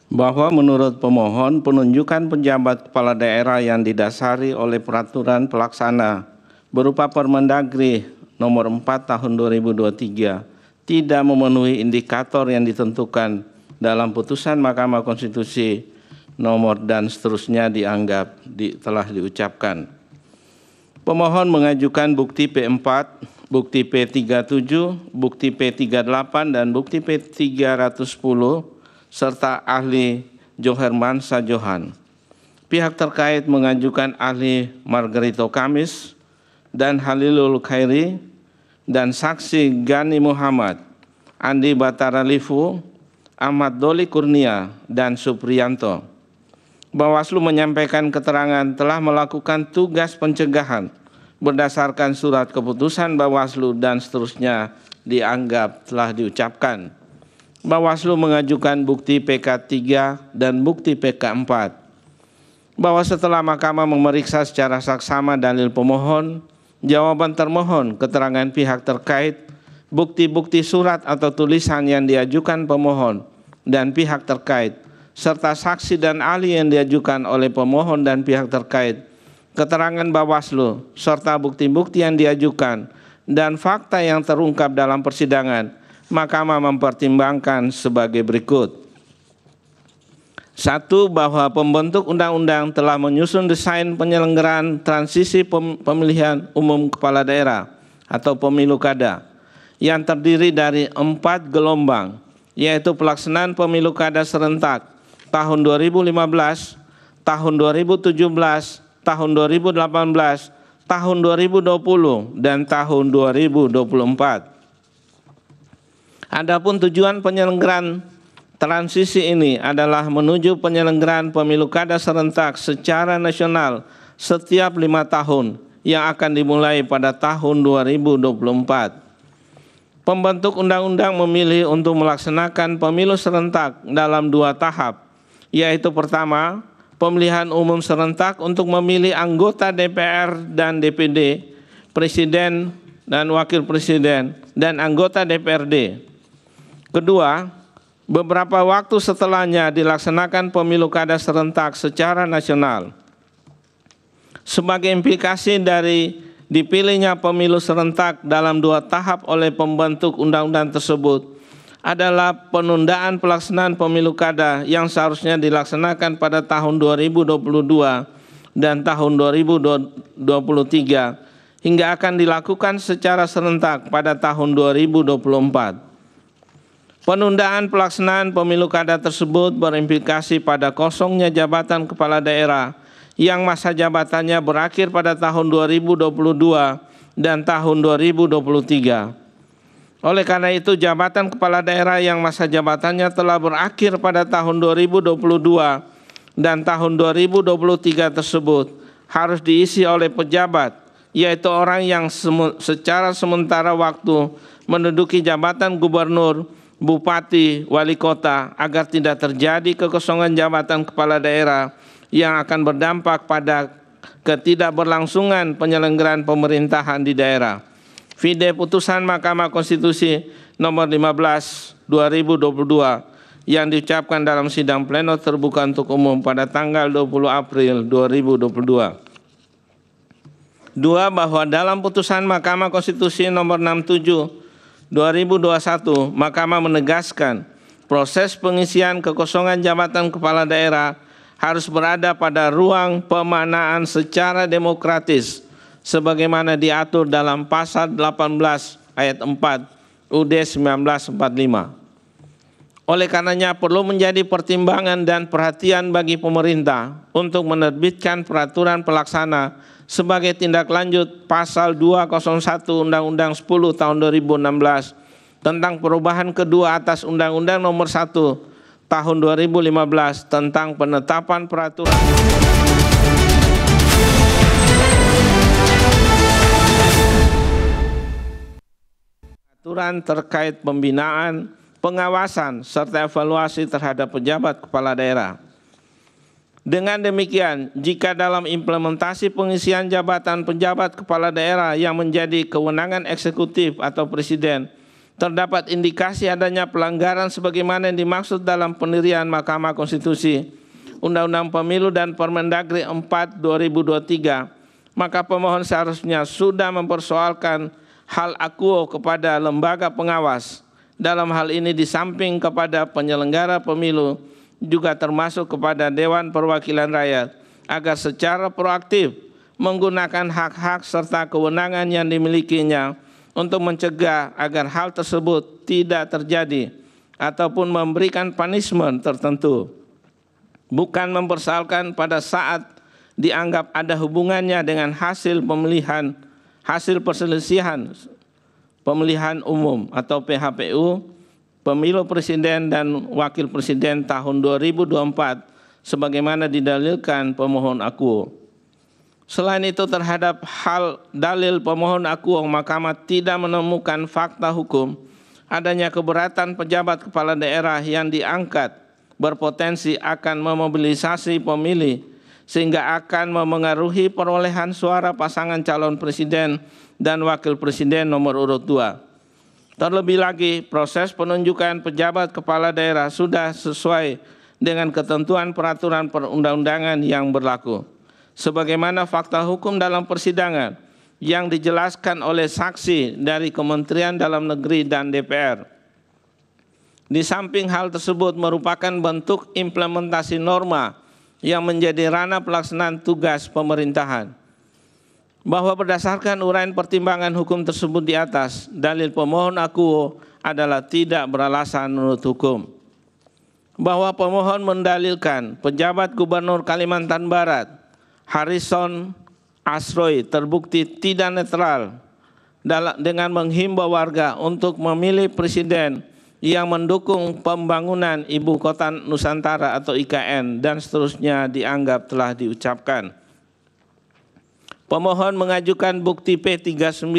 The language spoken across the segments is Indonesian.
bahwa menurut pemohon penunjukan penjabat kepala daerah yang didasari oleh peraturan pelaksana berupa Permendagri nomor 4 tahun 2023 tidak memenuhi indikator yang ditentukan dalam putusan Mahkamah Konstitusi nomor dan seterusnya dianggap telah diucapkan. Pemohon mengajukan bukti P4, bukti P37, bukti P38 dan bukti P310 serta ahli Johermansa Johan. Pihak terkait mengajukan ahli Margarito Kamis dan Halilul Khairi dan saksi Gani Muhammad, Andi Batara Lifu, Ahmad Doli Kurnia dan Supriyanto. Bawaslu menyampaikan keterangan telah melakukan tugas pencegahan berdasarkan surat keputusan Bawaslu dan seterusnya dianggap telah diucapkan. Bawaslu mengajukan bukti PK3 dan bukti PK4. Bahwa setelah Mahkamah memeriksa secara saksama dalil pemohon, jawaban termohon, keterangan pihak terkait, bukti-bukti surat atau tulisan yang diajukan pemohon dan pihak terkait, serta saksi dan ahli yang diajukan oleh pemohon dan pihak terkait, keterangan Bawaslu, serta bukti-bukti yang diajukan, dan fakta yang terungkap dalam persidangan, Mahkamah mempertimbangkan sebagai berikut. 1. Bahwa pembentuk undang-undang telah menyusun desain penyelenggaraan transisi pemilihan umum kepala daerah atau pemilu kada yang terdiri dari 4 gelombang, yaitu pelaksanaan pemilu kada serentak tahun 2015, tahun 2017, tahun 2018, tahun 2020, dan tahun 2024. Adapun tujuan penyelenggaraan transisi ini adalah menuju penyelenggaraan pemilu kada serentak secara nasional setiap 5 tahun yang akan dimulai pada tahun 2024. Pembentuk undang-undang memilih untuk melaksanakan pemilu serentak dalam 2 tahap, yaitu pertama, pemilihan umum serentak untuk memilih anggota DPR dan DPD, presiden dan wakil presiden, dan anggota DPRD. Kedua, beberapa waktu setelahnya dilaksanakan pemilu kada serentak secara nasional. Sebagai implikasi dari dipilihnya pemilu serentak dalam 2 tahap oleh pembentuk undang-undang tersebut adalah penundaan pelaksanaan pemilu kada yang seharusnya dilaksanakan pada tahun 2022 dan tahun 2023 hingga akan dilakukan secara serentak pada tahun 2024. Penundaan pelaksanaan pemilu kada tersebut berimplikasi pada kosongnya jabatan kepala daerah yang masa jabatannya berakhir pada tahun 2022 dan tahun 2023. Oleh karena itu, jabatan kepala daerah yang masa jabatannya telah berakhir pada tahun 2022 dan tahun 2023 tersebut harus diisi oleh pejabat, yaitu orang yang secara sementara waktu menduduki jabatan gubernur, bupati, wali kota, agar tidak terjadi kekosongan jabatan kepala daerah yang akan berdampak pada ketidakberlangsungan penyelenggaraan pemerintahan di daerah. Vide putusan Mahkamah Konstitusi nomor 15 2022 yang diucapkan dalam sidang pleno terbuka untuk umum pada tanggal 20 April 2022. 2. Bahwa dalam putusan Mahkamah Konstitusi nomor 67 2021, Mahkamah menegaskan proses pengisian kekosongan jabatan kepala daerah harus berada pada ruang pemaknaan secara demokratis sebagaimana diatur dalam pasal 18 ayat 4 UUD 1945. Oleh karenanya perlu menjadi pertimbangan dan perhatian bagi pemerintah untuk menerbitkan peraturan pelaksana sebagai tindak lanjut pasal 201 Undang-Undang 10 tahun 2016 tentang perubahan kedua atas Undang-Undang nomor 1 tahun 2015 tentang penetapan peraturan terkait pembinaan, pengawasan, serta evaluasi terhadap pejabat kepala daerah. Dengan demikian, jika dalam implementasi pengisian jabatan pejabat kepala daerah yang menjadi kewenangan eksekutif atau presiden terdapat indikasi adanya pelanggaran sebagaimana yang dimaksud dalam pendirian Mahkamah Konstitusi, Undang-Undang Pemilu dan Permendagri 4/2023, maka pemohon seharusnya sudah mempersoalkan hal akuo kepada lembaga pengawas. Dalam hal ini di samping kepada penyelenggara pemilu, juga termasuk kepada Dewan Perwakilan Rakyat, agar secara proaktif menggunakan hak-hak serta kewenangan yang dimilikinya untuk mencegah agar hal tersebut tidak terjadi ataupun memberikan punishment tertentu, bukan mempersoalkan pada saat dianggap ada hubungannya dengan hasil perselisihan pemilihan umum atau PHPU, pemilu presiden dan wakil presiden tahun 2024 sebagaimana didalilkan pemohon akuo. Selain itu, terhadap hal dalil pemohon akuo, Mahkamah tidak menemukan fakta hukum adanya keberatan pejabat kepala daerah yang diangkat berpotensi akan memobilisasi pemilih sehingga akan memengaruhi perolehan suara pasangan calon presiden dan wakil presiden nomor urut 2. Terlebih lagi, proses penunjukan pejabat kepala daerah sudah sesuai dengan ketentuan peraturan perundang-undangan yang berlaku, sebagaimana fakta hukum dalam persidangan yang dijelaskan oleh saksi dari Kementerian Dalam Negeri dan DPR. Di samping hal tersebut merupakan bentuk implementasi norma yang menjadi ranah pelaksanaan tugas pemerintahan, bahwa berdasarkan uraian pertimbangan hukum tersebut di atas, dalil pemohon akuo adalah tidak beralasan menurut hukum. Bahwa pemohon mendalilkan pejabat Gubernur Kalimantan Barat Harrison Asroy terbukti tidak netral dengan menghimbau warga untuk memilih presiden yang mendukung pembangunan Ibu Kota Nusantara atau IKN dan seterusnya dianggap telah diucapkan. Pemohon mengajukan bukti P39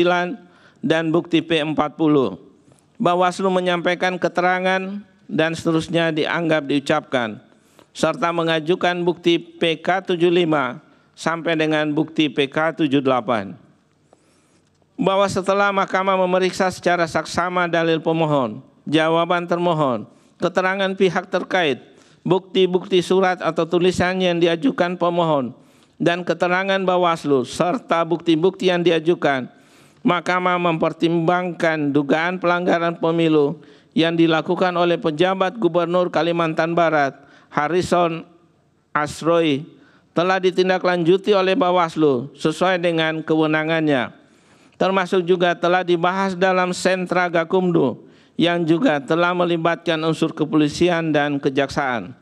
dan bukti P40. Bawaslu menyampaikan keterangan dan seterusnya dianggap diucapkan, serta mengajukan bukti PK75 sampai dengan bukti PK78. Bahwa setelah Mahkamah memeriksa secara saksama dalil pemohon, jawaban termohon, keterangan pihak terkait, bukti-bukti surat atau tulisan yang diajukan pemohon, dan keterangan Bawaslu serta bukti-bukti yang diajukan, Mahkamah mempertimbangkan dugaan pelanggaran pemilu yang dilakukan oleh pejabat Gubernur Kalimantan Barat Harrison Asroy telah ditindaklanjuti oleh Bawaslu sesuai dengan kewenangannya, termasuk juga telah dibahas dalam sentra Gakumdu yang juga telah melibatkan unsur kepolisian dan kejaksaan.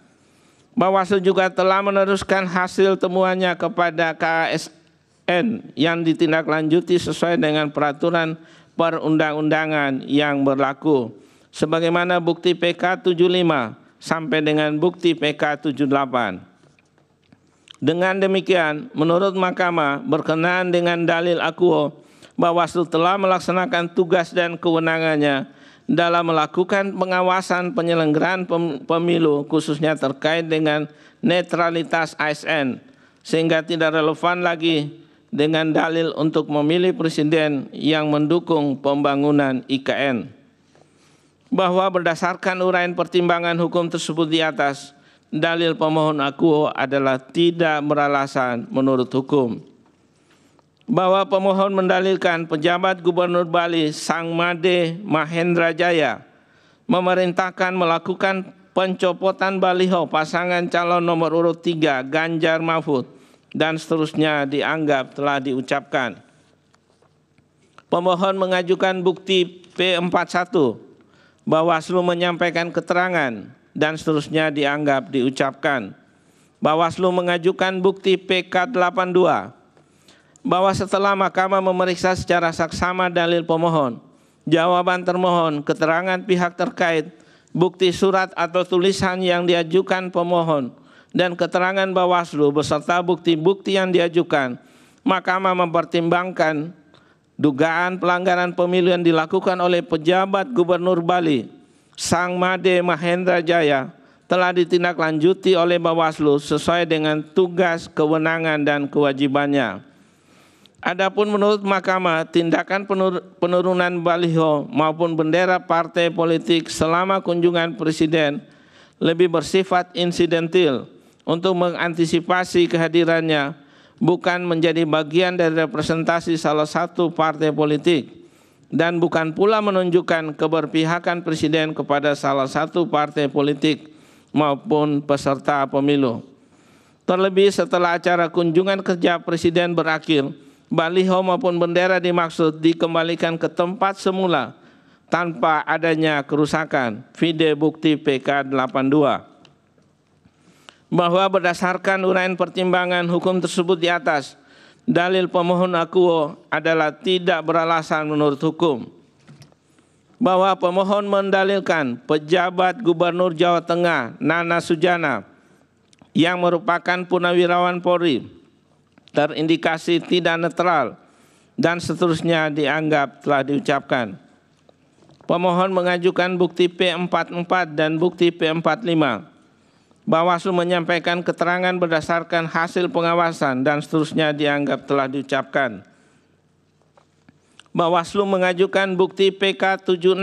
Bawaslu juga telah meneruskan hasil temuannya kepada KASN yang ditindaklanjuti sesuai dengan peraturan perundang-undangan yang berlaku, sebagaimana bukti PK75 sampai dengan bukti PK78. Dengan demikian, menurut Mahkamah berkenaan dengan dalil akuo, Bawaslu telah melaksanakan tugas dan kewenangannya dalam melakukan pengawasan penyelenggaraan pemilu khususnya terkait dengan netralitas ASN, sehingga tidak relevan lagi dengan dalil untuk memilih presiden yang mendukung pembangunan IKN. Bahwa berdasarkan uraian pertimbangan hukum tersebut di atas, dalil pemohon akuo adalah tidak beralasan menurut hukum. Bahwa pemohon mendalilkan pejabat Gubernur Bali Sang Made Mahendra Jaya memerintahkan melakukan pencopotan baliho pasangan calon nomor urut 3 Ganjar Mahfud dan seterusnya dianggap telah diucapkan. Pemohon mengajukan bukti P41, Bawaslu menyampaikan keterangan dan seterusnya dianggap diucapkan. Bawaslu mengajukan bukti PK82, bahwa setelah Mahkamah memeriksa secara saksama dalil pemohon, jawaban termohon, keterangan pihak terkait, bukti surat atau tulisan yang diajukan pemohon, dan keterangan Bawaslu beserta bukti-bukti yang diajukan, Mahkamah mempertimbangkan dugaan pelanggaran pemilu yang dilakukan oleh pejabat Gubernur Bali Sang Made Mahendra Jaya telah ditindaklanjuti oleh Bawaslu sesuai dengan tugas, kewenangan, dan kewajibannya. Adapun menurut Mahkamah, tindakan penurunan baliho maupun bendera partai politik selama kunjungan Presiden lebih bersifat insidentil untuk mengantisipasi kehadirannya, bukan menjadi bagian dari representasi salah satu partai politik, dan bukan pula menunjukkan keberpihakan Presiden kepada salah satu partai politik maupun peserta pemilu. Terlebih setelah acara kunjungan kerja Presiden berakhir, baliho maupun bendera dimaksud dikembalikan ke tempat semula tanpa adanya kerusakan. Vide bukti PK 82. Bahwa berdasarkan uraian pertimbangan hukum tersebut di atas, dalil pemohon akuo adalah tidak beralasan menurut hukum. Bahwa pemohon mendalilkan pejabat Gubernur Jawa Tengah Nana Sujana yang merupakan purnawirawan Polri terindikasi tidak netral dan seterusnya dianggap telah diucapkan. Pemohon mengajukan bukti P44 dan bukti P45. Bawaslu menyampaikan keterangan berdasarkan hasil pengawasan dan seterusnya dianggap telah diucapkan. Bawaslu mengajukan bukti PK 76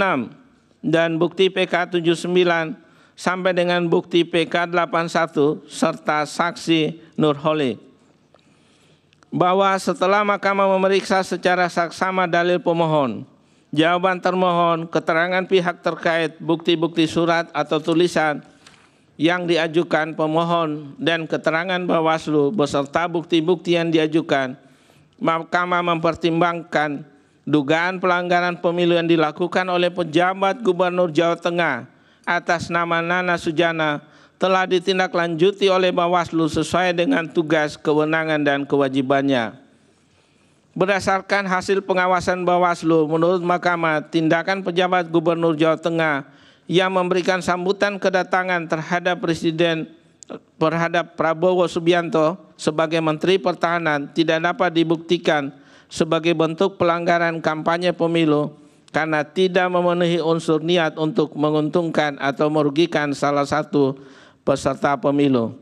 dan bukti PK 79 sampai dengan bukti PK 81 serta saksi Nurholi. Bahwa setelah Mahkamah memeriksa secara saksama dalil pemohon, jawaban termohon, keterangan pihak terkait, bukti-bukti surat atau tulisan yang diajukan pemohon, dan keterangan Bawaslu beserta bukti-bukti yang diajukan, Mahkamah mempertimbangkan dugaan pelanggaran pemilu yang dilakukan oleh pejabat Gubernur Jawa Tengah atas nama Nana Sujana telah ditindaklanjuti oleh Bawaslu sesuai dengan tugas, kewenangan, dan kewajibannya. Berdasarkan hasil pengawasan Bawaslu, menurut Mahkamah, tindakan pejabat Gubernur Jawa Tengah yang memberikan sambutan kedatangan terhadap Prabowo Subianto sebagai Menteri Pertahanan tidak dapat dibuktikan sebagai bentuk pelanggaran kampanye pemilu karena tidak memenuhi unsur niat untuk menguntungkan atau merugikan salah satu peserta pemilu.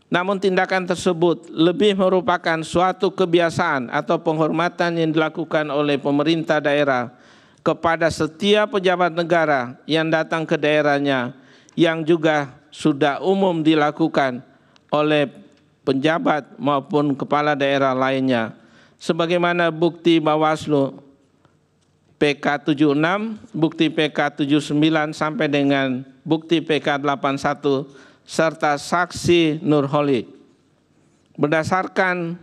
Namun tindakan tersebut lebih merupakan suatu kebiasaan atau penghormatan yang dilakukan oleh pemerintah daerah kepada setiap pejabat negara yang datang ke daerahnya, yang juga sudah umum dilakukan oleh penjabat maupun kepala daerah lainnya. Sebagaimana bukti Bawaslu PK 76, bukti PK 79 sampai dengan bukti PK 81 serta saksi Nurholi. Berdasarkan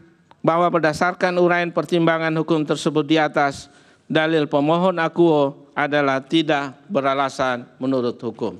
uraian pertimbangan hukum tersebut di atas, dalil pemohon akuo adalah tidak beralasan menurut hukum.